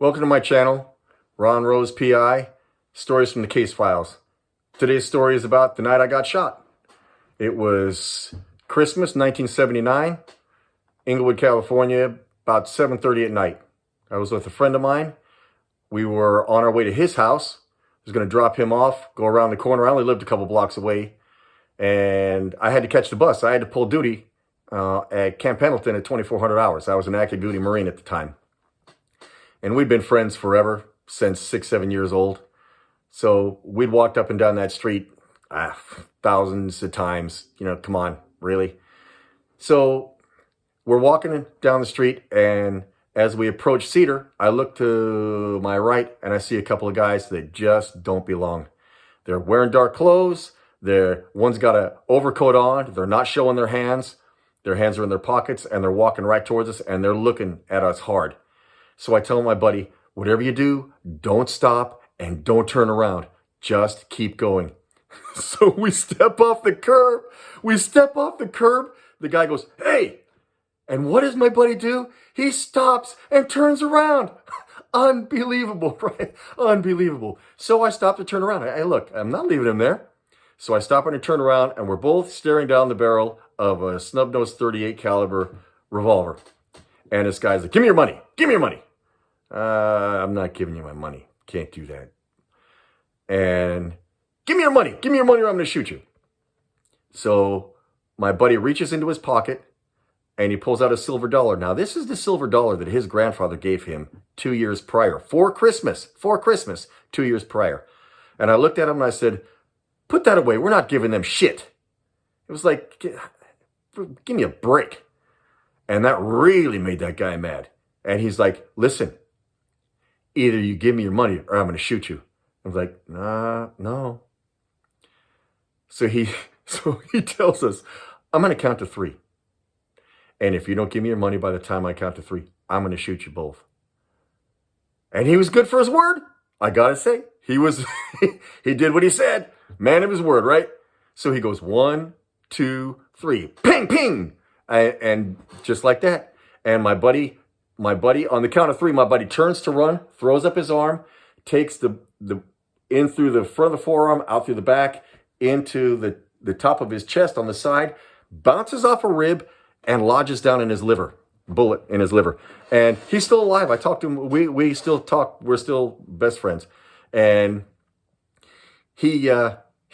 Welcome to my channel, Ron Rose PI, Stories from the Case Files. Today's story is about the night I got shot. It was Christmas 1979, Inglewood, California, about 7:30 at night. I was with a friend of mine. We were on our way to his house. I was going to drop him off, go around the corner. I only lived a couple blocks away, and I had to catch the bus. I had to pull duty at Camp Pendleton at 2400 hours. I was an active duty Marine at the time. And we'd been friends forever, since 6-7 years old. So we'd walked up and down that street thousands of times. Come on, really? So we're walking down the street, and as we approach Cedar, I look to my right, and I see a couple of guys that just don't belong. They're wearing dark clothes. One's got an overcoat on. They're not showing their hands. Their hands are in their pockets, and they're walking right towards us, and they're looking at us hard. So I tell my buddy, whatever you do, don't stop and don't turn around. Just keep going. So we step off the curb. The guy goes, "Hey!" And what does my buddy do? He stops and turns around. Unbelievable, right? Unbelievable. So I stop to turn around. Hey, look, I'm not leaving him there. So I stop and turn around, and we're both staring down the barrel of a snub-nosed .38 caliber revolver. And this guy's like, "Give me your money. Give me your money." I'm not giving you my money. Can't do that. And give me your money. Give me your money or I'm going to shoot you. So my buddy reaches into his pocket and he pulls out a silver dollar. Now, this is the silver dollar that his grandfather gave him 2 years prior. For Christmas, 2 years prior. And I looked at him and I said, "Put that away. We're not giving them shit." It was like, give me a break. And that really made that guy mad. And he's like, "Listen, either you give me your money or I'm going to shoot you." I was like, no. So he tells us, "I'm going to count to 3. And if you don't give me your money by the time I count to 3, I'm going to shoot you both." And he was good for his word. I got to say, he did what he said. Man of his word, right? So he goes 1, 2, 3, ping, ping. And just like that. And my buddy, on the count of 3, my buddy turns to run, throws up his arm, takes in through the front of the forearm, out through the back, into the top of his chest on the side, bounces off a rib, and lodges down in his liver, bullet in his liver. And he's still alive. I talked to him. We still talk. We're still best friends. And he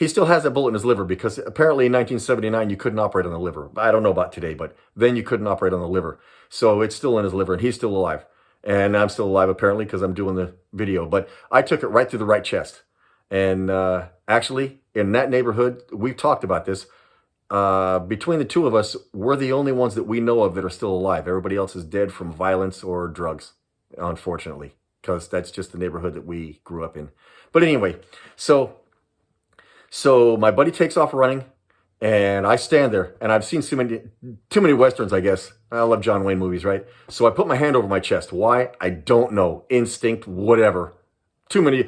still has that bullet in his liver because apparently in 1979, you couldn't operate on the liver. I don't know about today, but then you couldn't operate on the liver. So it's still in his liver and he's still alive. And I'm still alive apparently because I'm doing the video. But I took it right through the right chest. And actually, in that neighborhood, we've talked about this. Between the two of us, we're the only ones that we know of that are still alive. Everybody else is dead from violence or drugs, unfortunately, because that's just the neighborhood that we grew up in. But anyway, so my buddy takes off running, and I stand there, and I've seen too many Westerns, I guess. I love John Wayne movies, right? So I put my hand over my chest. Why? I don't know. Instinct, whatever. Too many,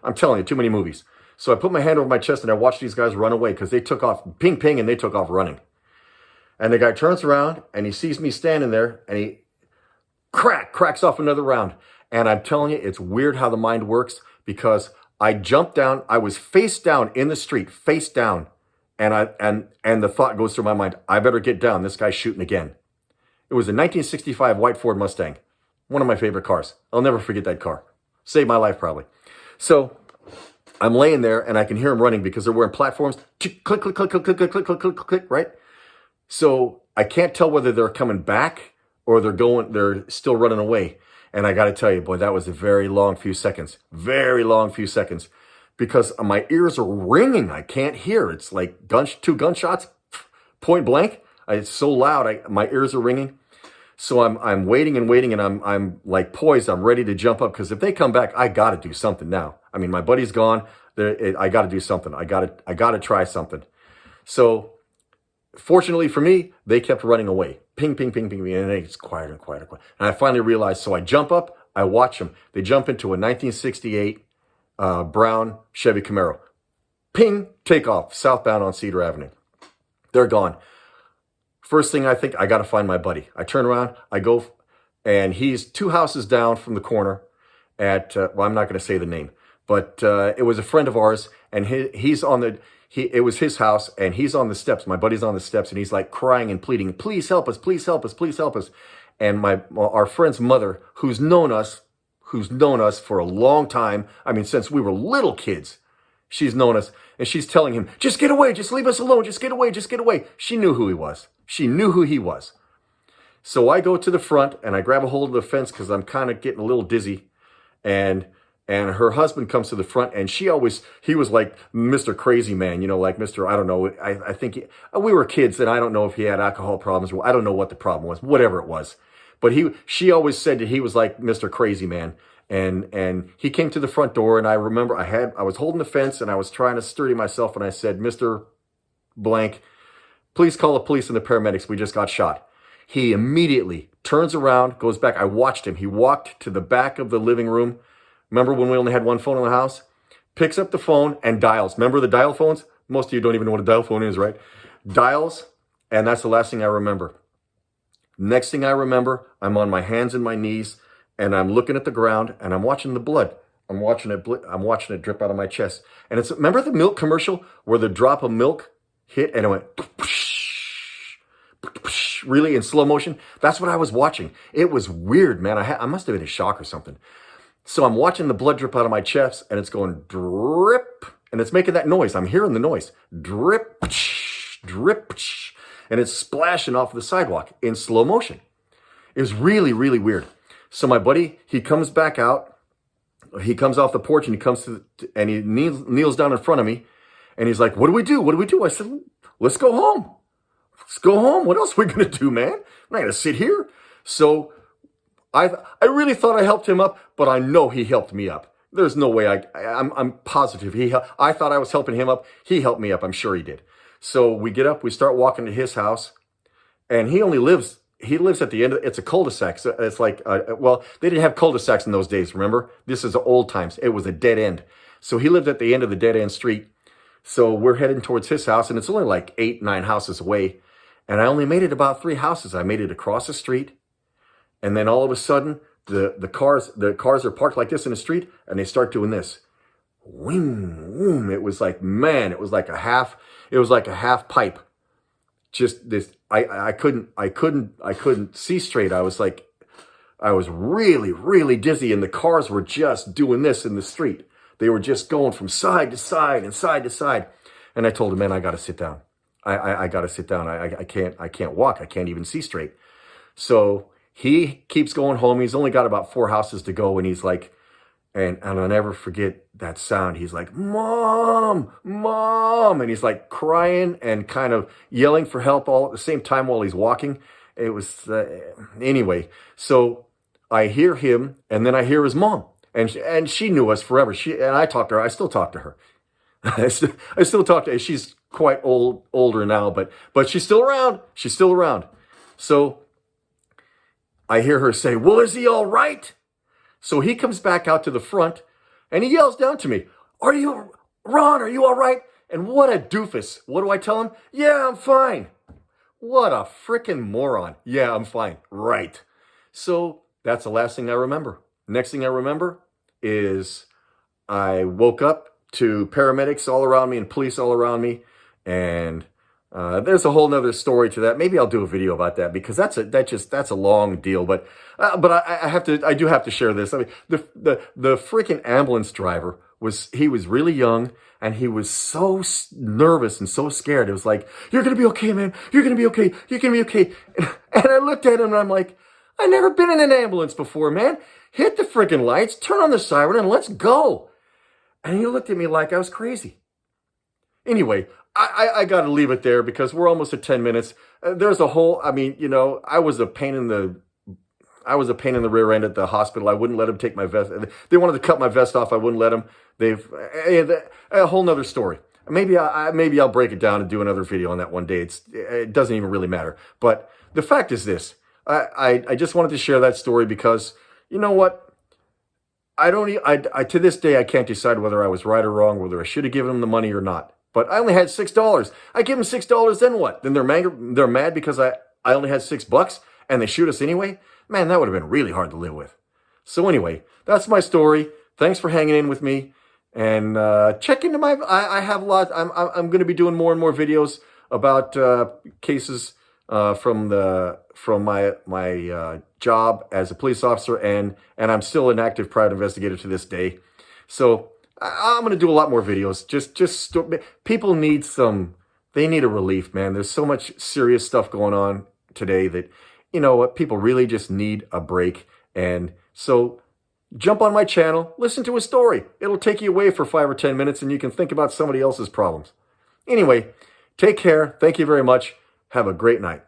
I'm telling you, too many movies. So I put my hand over my chest, and I watched these guys run away because they took off, ping, ping, and they took off running. And the guy turns around, and he sees me standing there, and he cracks off another round. And I'm telling you, it's weird how the mind works because I jumped down. I was face down in the street, face down. And the thought goes through my mind, I better get down. This guy's shooting again. It was a 1965 white Ford Mustang. One of my favorite cars. I'll never forget that car. Saved my life, probably. So I'm laying there and I can hear them running because they're wearing platforms. Click, click, click, click, click, click, click, click, click, click, right? So I can't tell whether they're coming back or they're still running away. And I got to tell you, boy, that was a very long few seconds. Very long few seconds. Because my ears are ringing. I can't hear. It's like 2 gunshots, point blank. It's so loud. My ears are ringing. So I'm waiting and waiting, and I'm like poised. I'm ready to jump up because if they come back, I got to do something now. I mean, my buddy's gone. I got to do something. I got to try something. So fortunately for me, they kept running away. Ping, ping, ping, ping, ping, and it's quieter and quieter, quieter. And I finally realized. So I jump up. I watch them. They jump into a 1968 brown Chevy Camaro. Ping, take off, southbound on Cedar Avenue. They're gone. First thing I think, I got to find my buddy. I turn around, I go, and he's 2 houses down from the corner. at, well, I'm not going to say the name, but it was a friend of ours, and he's on the, it was his house, and he's on the steps. My buddy's on the steps, and he's like crying and pleading, please help us, please help us, please help us. And our friend's mother, who's known us for a long time, I mean, since we were little kids, she's known us, and she's telling him, just get away, just leave us alone, just get away, just get away. She knew who he was. She knew who he was. So I go to the front, and I grab a hold of the fence because I'm kind of getting a little dizzy. And her husband comes to the front, and he was like Mr. Crazy Man, you know, like Mr. I don't know. I think we were kids, and I don't know if he had alcohol problems. I don't know what the problem was, whatever it was. But she always said that he was like Mr. Crazy Man. And he came to the front door, and I remember I was holding the fence, and I was trying to sturdy myself, and I said, Mr. Blank, please call the police and the paramedics. We just got shot. He immediately turns around, goes back. I watched him. He walked to the back of the living room. Remember when we only had one phone in the house? Picks up the phone and dials. Remember the dial phones? Most of you don't even know what a dial phone is, right? Dials, and that's the last thing I remember. Next thing I remember, I'm on my hands and my knees, and I'm looking at the ground, and I'm watching the blood. I'm watching it drip out of my chest. And remember the milk commercial where the drop of milk hit and it went really in slow motion? That's what I was watching. It was weird, man. I must have been in shock or something. So I'm watching the blood drip out of my chest, and it's going drip, and it's making that noise. I'm hearing the noise. Drip, drip, and it's splashing off the sidewalk in slow motion. It was really, really weird. So my buddy, he comes back out. He comes off the porch, and he comes and he kneels down in front of me, and he's like, what do we do? What do we do? I said, let's go home. Let's go home. What else are we going to do, man? I'm not going to sit here. So I really thought I helped him up, but I know he helped me up. There's no way I'm positive. I thought I was helping him up. He helped me up. I'm sure he did. So we get up, we start walking to his house, and he lives at the end it's a cul-de-sac. So it's like, well, they didn't have cul-de-sacs in those days, remember? This is old times. It was a dead end. So he lived at the end of the dead end street. So we're heading towards his house, and it's only like 8, 9 houses away. And I only made it about 3 houses. I made it across the street. And then all of a sudden, the cars are parked like this in the street, and they start doing this. Wing, boom. It was like, man, it was like a half pipe. Just this, I couldn't see straight. I was really, really dizzy, and the cars were just doing this in the street. They were just going from side to side and side to side. And I told him, man, I got to sit down. I got to sit down. I can't walk. I can't even see straight. So he keeps going home. He's only got about 4 houses to go. And he's like, and I'll never forget that sound. He's like, Mom, Mom. And he's like crying and kind of yelling for help all at the same time while he's walking. It was, anyway. So I hear him, and then I hear his mom. And she knew us forever. I talked to her. I still talk to her. I still talk to her. She's quite older now, but she's still around. She's still around. So I hear her say, well, is he all right? So he comes back out to the front, and he yells down to me, Ron, are you all right? And what a doofus. What do I tell him? Yeah, I'm fine. What a freaking moron. Yeah, I'm fine. Right. So that's the last thing I remember. Next thing I remember is I woke up to paramedics all around me and police all around me. And there's a whole nother story to that. Maybe I'll do a video about that, because that's a long deal. But I do have to share this. I mean, the freaking ambulance driver was really young, and he was so nervous and so scared. It was like, you're going to be okay, man. You're going to be okay. You're going to be okay. And I looked at him, and I'm like, I've never been in an ambulance before, man. Hit the freaking lights, turn on the siren, and let's go. And he looked at me like I was crazy. Anyway, I got to leave it there, because we're almost at 10 minutes. There's a whole, I mean, you know, I was a pain in the rear end at the hospital. I wouldn't let them take my vest. They wanted to cut my vest off. I wouldn't let them. A whole nother story. Maybe I'll break it down and do another video on that one day. It doesn't even really matter. But the fact is this. I just wanted to share that story, because you know what? To this day, I can't decide whether I was right or wrong, whether I should have given them the money or not. But I only had $6. I give them $6, then what? Then they're mad because I only had $6 and they shoot us anyway? Man, that would have been really hard to live with. So anyway, that's my story. Thanks for hanging in with me. And check into my, I have a lot, I'm going to be doing more and more videos about cases from my job as a police officer, and I'm still an active, proud investigator to this day. So I'm going to do a lot more videos. People need they need a relief, man. There's so much serious stuff going on today that, you know what, people really just need a break. And so jump on my channel, listen to a story. It'll take you away for 5 or 10 minutes and you can think about somebody else's problems. Anyway, take care. Thank you very much. Have a great night.